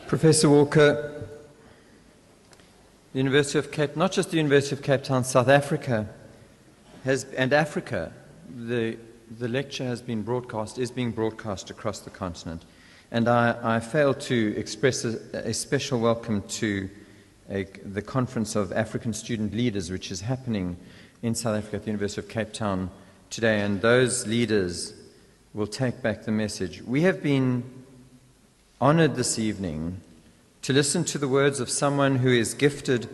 Professor Walker, the University of Cape, not just the University of Cape Town, South Africa, and Africa, the lecture has been broadcast, is being broadcast across the continent. And I fail to express a special welcome to the Conference of African Student Leaders, which is happening in South Africa at the University of Cape Town today. And those leaders will take back the message. We have been honored this evening to listen to the words of someone who is gifted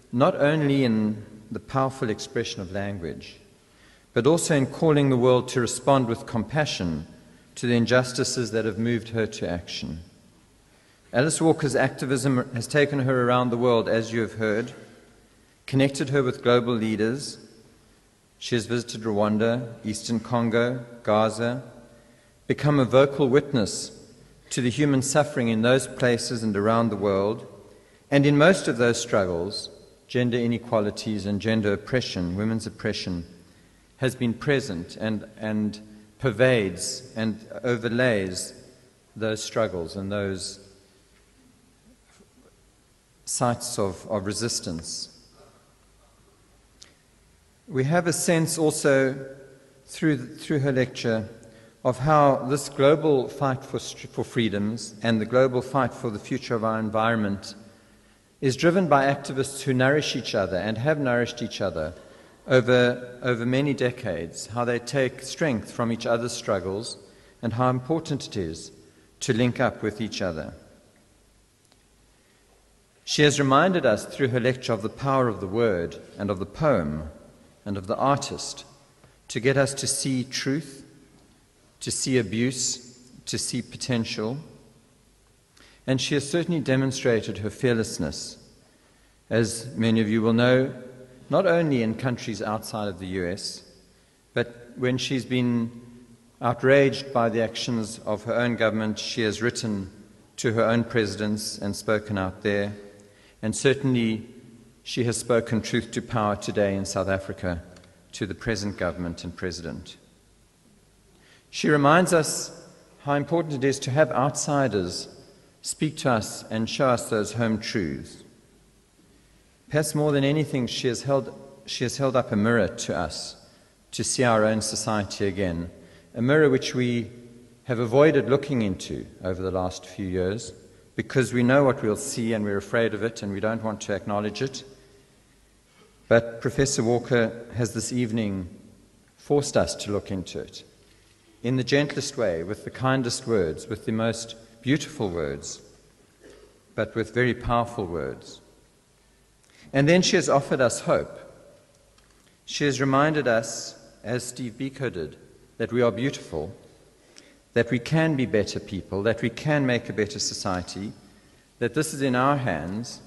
not only in the powerful expression of language, but also in calling the world to respond with compassion to the injustices that have moved her to action. Alice Walker's activism has taken her around the world, as you have heard, connected her with global leaders. She has visited Rwanda, Eastern Congo, Gaza, become a vocal witness to the human suffering in those places and around the world. And in most of those struggles, gender inequalities and gender oppression, women's oppression, has been present and pervades and overlays those struggles and those sites of resistance. We have a sense also through her lecture of how this global fight for freedoms and the global fight for the future of our environment is driven by activists who nourish each other and have nourished each other over many decades, how they take strength from each other's struggles and how important it is to link up with each other. She has reminded us through her lecture of the power of the word and of the poem and of the artist to get us to see truth, to see abuse, to see potential. And she has certainly demonstrated her fearlessness, as many of you will know, not only in countries outside of the US, but when she's been outraged by the actions of her own government, she has written to her own presidents and spoken out there. And certainly she has spoken truth to power today in South Africa to the present government and president. She reminds us how important it is to have outsiders speak to us and show us those home truths. Perhaps more than anything, she has held up a mirror to us to see our own society again, a mirror which we have avoided looking into over the last few years because we know what we'll see and we're afraid of it and we don't want to acknowledge it. But Professor Walker has this evening forced us to look into it in the gentlest way, with the kindest words, with the most beautiful words, but with very powerful words. And then she has offered us hope. She has reminded us, as Steve Biko did, that we are beautiful, that we can be better people, that we can make a better society, that this is in our hands,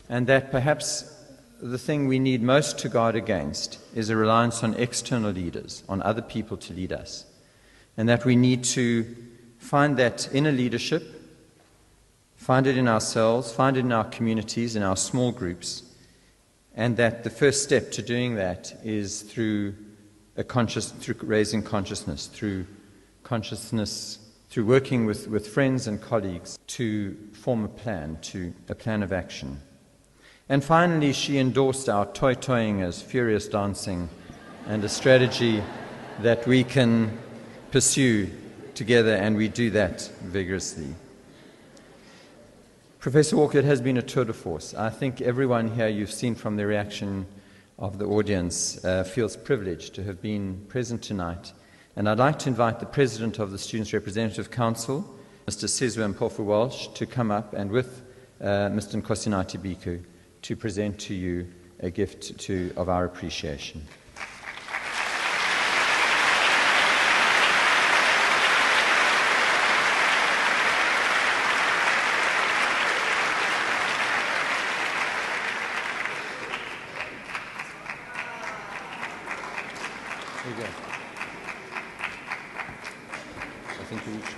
and that perhaps the thing we need most to guard against is a reliance on external leaders, on other people to lead us, and that we need to find that inner leadership, find it in ourselves, find it in our communities, in our small groups, and that the first step to doing that is through raising consciousness, through working with friends and colleagues to form a plan of action. And finally, she endorsed our toy-toying as furious dancing and a strategy that we can pursue together, and we do that vigorously. Professor Walker, it has been a tour de force. I think everyone here, you've seen from the reaction of the audience, feels privileged to have been present tonight. And I'd like to invite the President of the Students' Representative Council, Mr. Sizwe Mpofu-Walsh, to come up and with Mr. Nkosinathi Biko to present to you a gift of our appreciation. There you go. I think we each